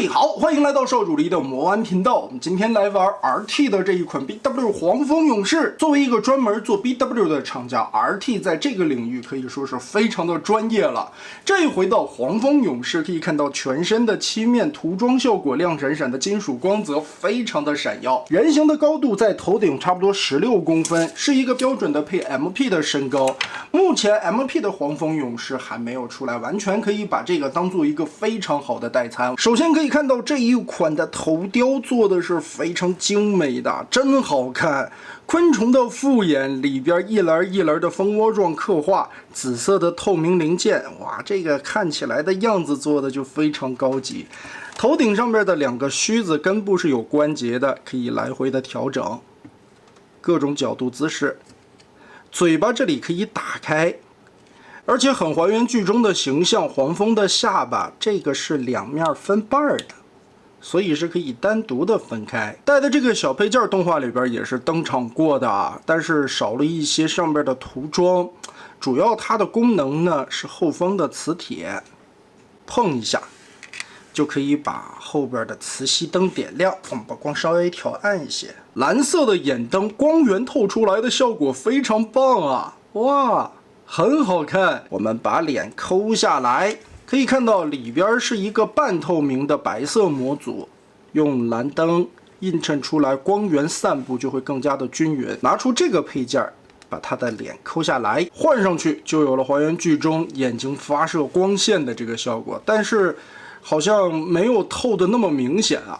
位好，歡迎來到少主離的魔玩頻道。我們今天來玩 RT 的這一款 BW 黃蜂勇士。作為一個專門做 BW 的廠家 ，RT 在這個領域可以說是非常的專業了。這一回到黃蜂勇士，可以看到全身的漆面塗裝效果亮閃閃的金屬光澤，非常的閃耀。人形的高度在頭頂差不多16公分，是一個標準的配 MP 的身高。目前 MP 的黄蜂勇士還沒有出來，完全可以把這個當做一個非常好的代餐。首先可以看到這一款的头雕做的是非常精美的，真好看。昆蟲的复眼裡邊一輪一輪的蜂窩狀刻畫，紫色的透明零件，哇，這個看起來的樣子做的就非常高級。頭頂上面的2個鬚子根部是有關節的，可以來回的調整，各種角度姿勢。嘴巴這裡可以打開。而且很還原剧中的形象，黄蜂的下巴這個是2面分瓣的，所以是可以單獨的分開。带的這個小配件動畫裡邊也是登場過的啊，但是少了一些上邊的塗裝，主要它的功能呢是後方的磁鐵，碰一下就可以把後边的磁吸燈點亮。我们把光稍微調暗一些，藍色的眼燈光源透出來的效果非常棒啊！哇！很好看，我們把臉摳下來，可以看到裡邊是一個半透明的白色模組，用藍燈映襯出來，光源散布就會更加的均勻。拿出這個配件，把它的臉摳下來，換上去就有了還原劇中眼睛發射光線的這個效果，但是好像沒有透的那麼明顯啊。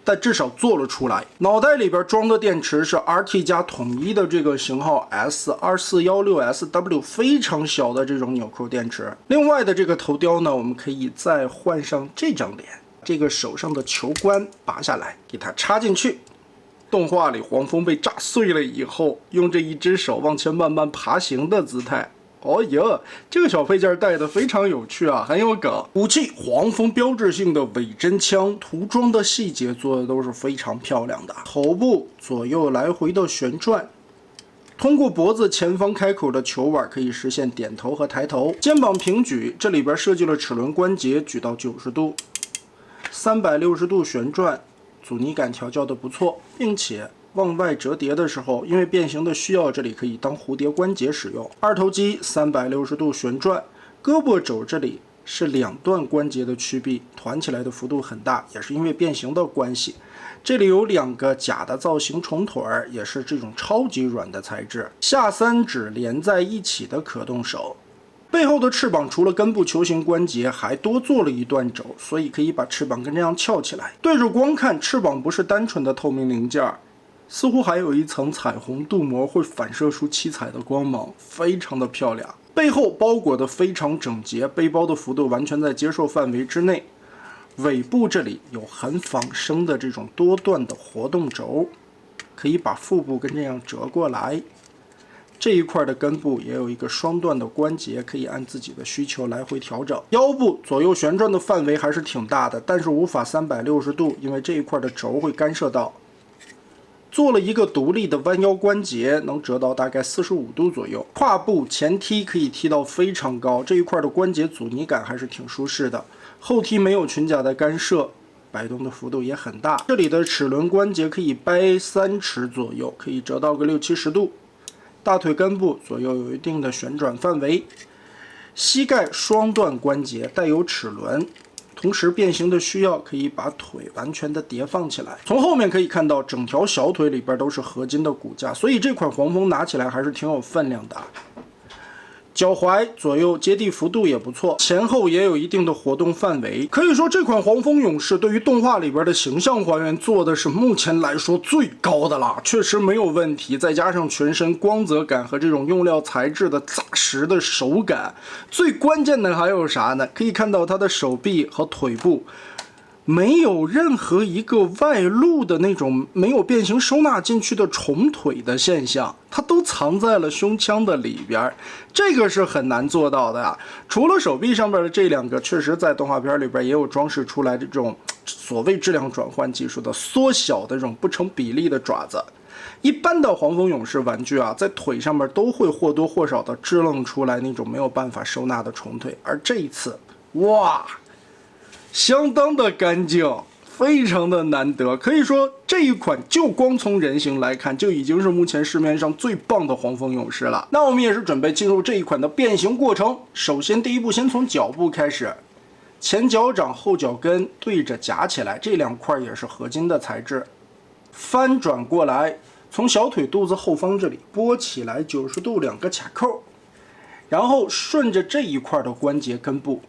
但至少做了出來。腦袋裡邊裝的電池是 RT 家統一的這個型號 S2416SW， 非常小的這種紐扣電池。另外的這個頭雕呢，我們可以再換上這張臉，這個手上的球冠拔下來，給它插進去。動畫裡黃蜂被炸碎了以後，用這一隻手往前慢慢爬行的姿態。哦耶，這個小配件帶的非常有趣啊，很有梗。武器黃蜂標誌性的偽真槍，塗裝的細節做的都是非常漂亮的。頭部左右來回的旋轉，通過脖子前方開口的球腕可以實現點頭和抬頭。肩膀平舉，這裡邊設計了齒輪關節，舉到90度，360度旋轉，阻尼感調教的不錯，並且往外折疊的時候，因為變形的需要，這裡可以當蝴蝶關節使用。二頭肌360度旋轉，胳膊肘這裡是2段關節的曲臂，團起來的幅度很大，也是因為變形的關係。這裡有2個假的造型蟲腿，也是這種超級軟的材質。下3指連在一起的可動手。背後的翅膀除了根部球形關節，還多做了一段軸，所以可以把翅膀跟這樣翹起來。對着光看，翅膀不是單純的透明零件，似乎還有一層彩虹鍍膜，會反射出七彩的光芒，非常的漂亮。背後包裹的非常整潔，背包的幅度完全在接受範圍之內。尾部這裡有很仿生的這種多段的活動軸，可以把腹部跟這樣折過來。這一塊的根部也有一個雙段的關節，可以按自己的需求來回調整。腰部左右旋轉的範圍還是挺大的，但是無法360度，因為這一塊的軸會干涉到。做了一個獨立的彎腰關節，能折到大概45度左右。胯部前踢可以踢到非常高，這一塊的關節阻尼感還是挺舒適的。後踢沒有裙甲的干涉，擺動的幅度也很大。這裡的齒輪關節可以掰3尺左右，可以折到個60-70度。大腿根部左右有一定的旋轉範圍。膝蓋雙段關節帶有齒輪。同時變形的需要，可以把腿完全的疊放起來。從後面可以看到，整條小腿裡邊都是合金的骨架，所以這款黃蜂拿起來還是挺有分量的。腳踝左右接地幅度也不錯，前後也有一定的活動範圍。可以說這款黃蜂勇士對於動畫裡邊的形象還原做的是目前來說最高的了，確實沒有問題。再加上全身光澤感和這種用料材質的扎實的手感，最關鍵的還有啥呢？可以看到它的手臂和腿部沒有任何一個外露的那種沒有變形收納進去的重腿的現象，它都藏在了胸腔的裡邊，這個是很難做到的呀。除了手臂上面的這2個，確實在動畫片裡邊也有裝飾出來這種所謂質量轉換技術的縮小的這種不成比例的爪子。一般的黃蜂勇士玩具啊，在腿上面都會或多或少的支棱出來那種沒有辦法收納的重腿，而這一次，哇！相当的乾淨，非常的难得。可以说这一款就光从人形来看，就已经是目前市面上最棒的黄蜂勇士了。那我们也是准备进入这一款的变形过程。首先第一步，先从脚部开始，前脚掌、后脚跟对着夹起来，这两块也是合金的材质。翻转过来，从小腿肚子後方這裡撥起來90度，2個卡扣，然後順着這一塊的關節根部。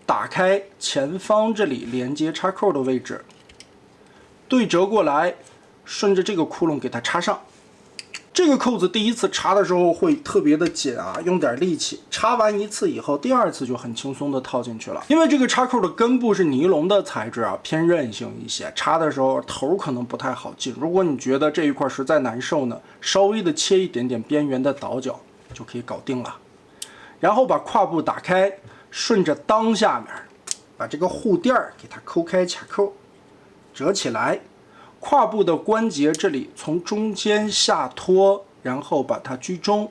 打開前方這裡連接插扣的位置，對折過來，順着這個窟窿給它插上。這個扣子第一次插的時候會特別的緊啊，用點力氣。插完一次以後，第二次就很輕鬆的套進去了。因為這個插扣的根部是尼龍的材質啊，偏韌性一些，插的時候頭可能不太好進。如果你覺得這一塊實在難受呢，稍微的切一點點邊緣的倒角就可以搞定了。然後把胯部打開。順着襠下面，把這個護墊給它摳開卡扣，折起來，胯部的關節這裡從中間下拖，然後把它居中，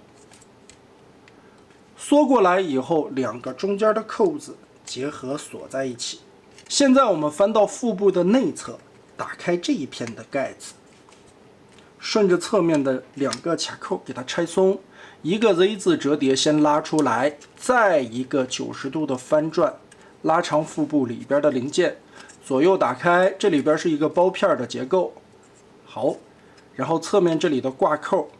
縮過來以後，2個中間的扣子結合鎖在一起。現在我們翻到腹部的內側，打開這一片的蓋子，順着側面的2個卡扣給它拆鬆。一個 Z 字折疊先拉出來，再一個90度的翻轉，拉長腹部裡邊的零件，左右打開，這裡邊是一個包片的結構。好，然後側面這裡的掛扣，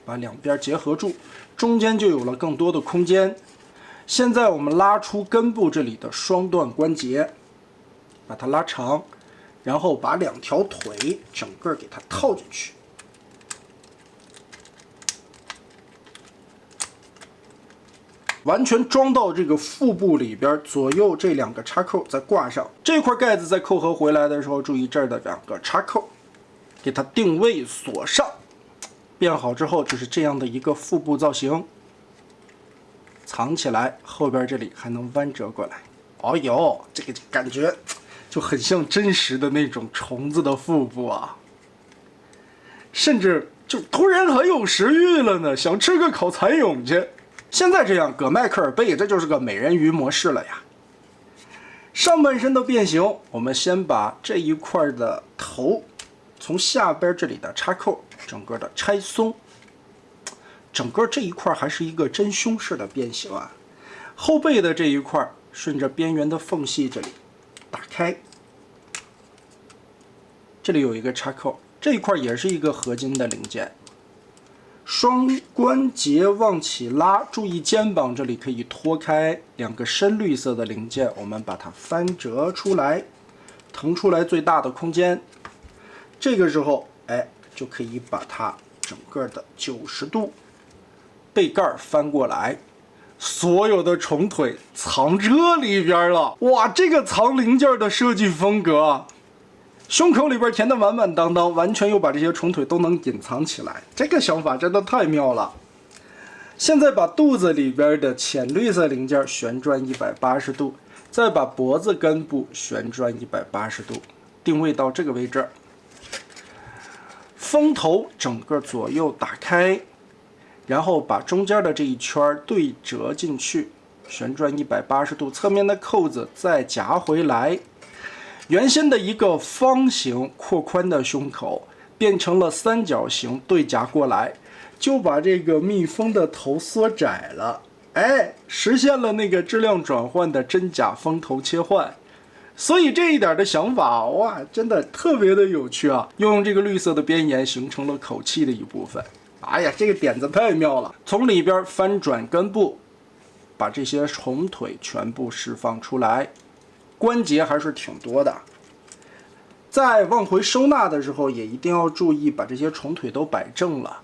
把兩邊結合住，中間就有了更多的空間。現在我們拉出根部這裡的雙段關節，把它拉長，然後把2條腿整個給它套進去。完全裝到這個腹部裡邊，左右這2個插扣再掛上。這塊蓋子再扣合回來的時候，注意這兒的2個插扣，給它定位鎖上。變好之後就是這樣的一個腹部造型，藏起來，後邊這裡還能彎折過來。哦喲，這個感覺就很像真實的那種蟲子的腹部啊，甚至就突然很有食慾了呢，想吃個烤蚕蛹去。現在這樣葛邁克爾貝，這就是個美人魚模式了呀。上半身的變形，我們先把這一塊的頭從下邊這裡的插扣整個的拆鬆，整個這一塊還是一個真胸式的變形啊。後背的這一塊順着邊緣的縫隙這裡打開，這裡有一個插扣，這一塊也是一個合金的零件。雙關節往起拉，注意肩膀這裡可以脫開2個深綠色的零件，我們把它翻折出來，騰出來最大的空間。這個時候，就可以把它整個的90度背蓋翻過來，所有的蟲腿藏這裡邊了。哇，這個藏零件的設計風格！胸口裡邊填得滿滿當當，完全又把這些蟲腿都能隱藏起來，這個想法真的太妙了。現在把肚子裡邊的淺綠色零件旋轉180度，再把脖子根部旋轉180度，定位到這個位置。風頭整個左右打開，然後把中間的這一圈對折進去，旋轉180度，側面的扣子再夾回來。原先的一個方形擴寬的胸口變成了三角形對夾過來，就把這個蜜蜂的頭縮窄了，實現了那個質量轉換的真假蜂頭切換。所以這一點的想法，哇，真的特別的有趣啊！又用這個綠色的邊沿形成了口氣的一部分。哎呀，這個點子太妙了！從裡邊翻轉根部，把這些蟲腿全部釋放出來。關節還是挺多的，在往回收納的時候也一定要注意把這些蟲腿都擺正了。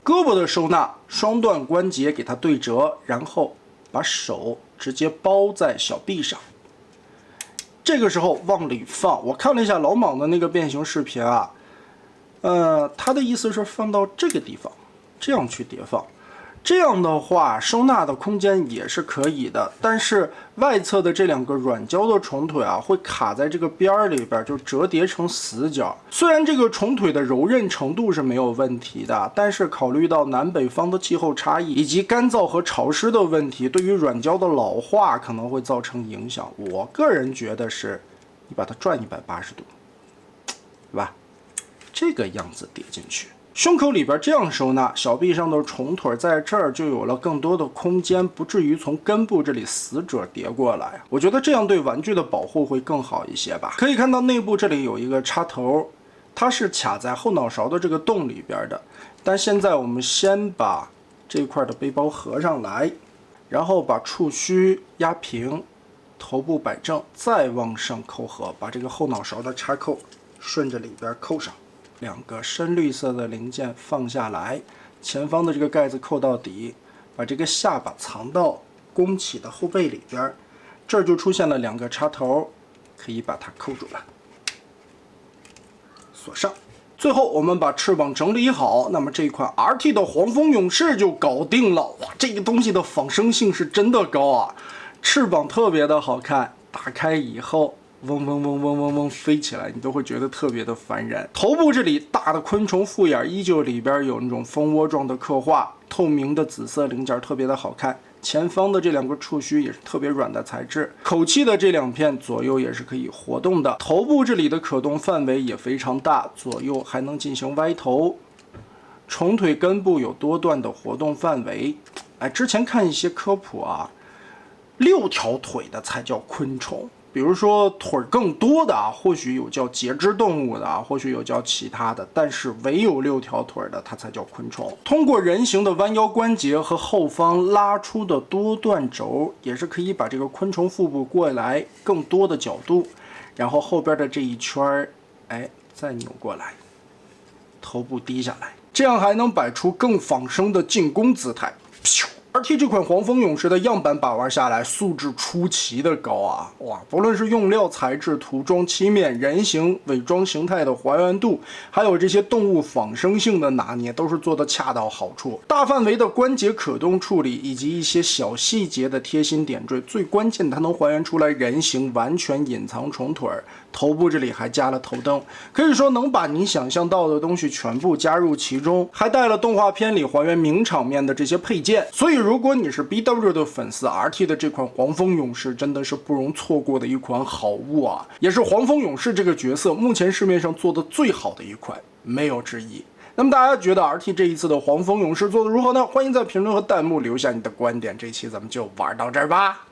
胳膊的收納，雙段關節給它對折，然後把手直接包在小臂上。這個時候往裡放，我看了一下老莽的那個變形視頻啊，他的意思是放到這個地方，這樣去疊放。這樣的話收納的空間也是可以的，但是外側的这2個軟膠的重腿啊，會卡在這個邊兒裡邊，就折疊成死角。雖然這個重腿的柔韌程度是沒有問題的，但是考慮到南北方的氣候差異以及乾燥和潮濕的問題，對於軟膠的老化可能會造成影響。我個人覺得是，你把它轉180度，對吧？這個樣子疊進去。胸口裡邊這樣收納，小臂上的重腿在這兒就有了更多的空間，不至於從根部這裡死褶疊過來。我覺得這樣對玩具的保護會更好一些吧。可以看到內部這裡有一個插頭，它是卡在後腦勺的這個洞裡邊的。但現在我們先把這塊的背包合上來，然後把觸鬚壓平，頭部擺正，再往上扣合，把这個後腦勺的插扣順着裡邊扣上。2個深綠色的零件放下來，前方的這個蓋子扣到底，把這個下巴藏到弓起的後背裡邊，這兒就出現了2個插頭，可以把它扣住了，鎖上。最後我們把翅膀整理好，那麼這款 RT 的黄蜂勇士就搞定了。哇，這個東西的仿生性是真的高啊，翅膀特別的好看，打開以後嗡嗡嗡嗡嗡嗡飛起來，你都會覺得特別的煩人。頭部這裡大的昆蟲複眼依舊裡邊有那種蜂窩狀的刻畫，透明的紫色零件特別的好看。前方的這2個觸鬚也是特別軟的材質，口氣的這2片左右也是可以活動的。頭部這裡的可動範圍也非常大，左右還能進行歪頭。重腿根部有多段的活動範圍。哎，之前看一些科普啊，6條腿的才叫昆蟲。比如說腿更多的啊，或許有叫节肢動物的啊，或許有叫其他的，但是唯有6條腿的它才叫昆蟲。通過人形的彎腰關節和後方拉出的多段軸，也是可以把這個昆蟲腹部過來更多的角度，然後後邊的這一圈，哎，再扭過來，頭部低下來，這樣還能擺出更仿生的進攻姿態。RT 這款黄蜂勇士的樣板把玩下來，素質出奇的高啊！哇，不論是用料材質、塗裝漆面、人形偽裝形態的還原度，還有這些動物仿生性的拿捏，都是做得恰到好處。大範圍的關節可動處理，以及一些小細節的貼心點綴，最關鍵它能還原出來人形完全隱藏重腿，頭部這裡還加了頭燈，可以說能把你想象到的東西全部加入其中，還帶了動畫片裡還原名場面的這些配件。所以如果你是 BW 的粉絲 ，RT 的這款黄蜂勇士真的是不容錯過的一款好物啊，也是黄蜂勇士這個角色目前市面上做的最好的一款，沒有之一。那麼大家覺得 RT 這一次的黃蜂勇士做的如何呢？歡迎在評論和彈幕留下你的觀點。這期咱們就玩到這兒吧。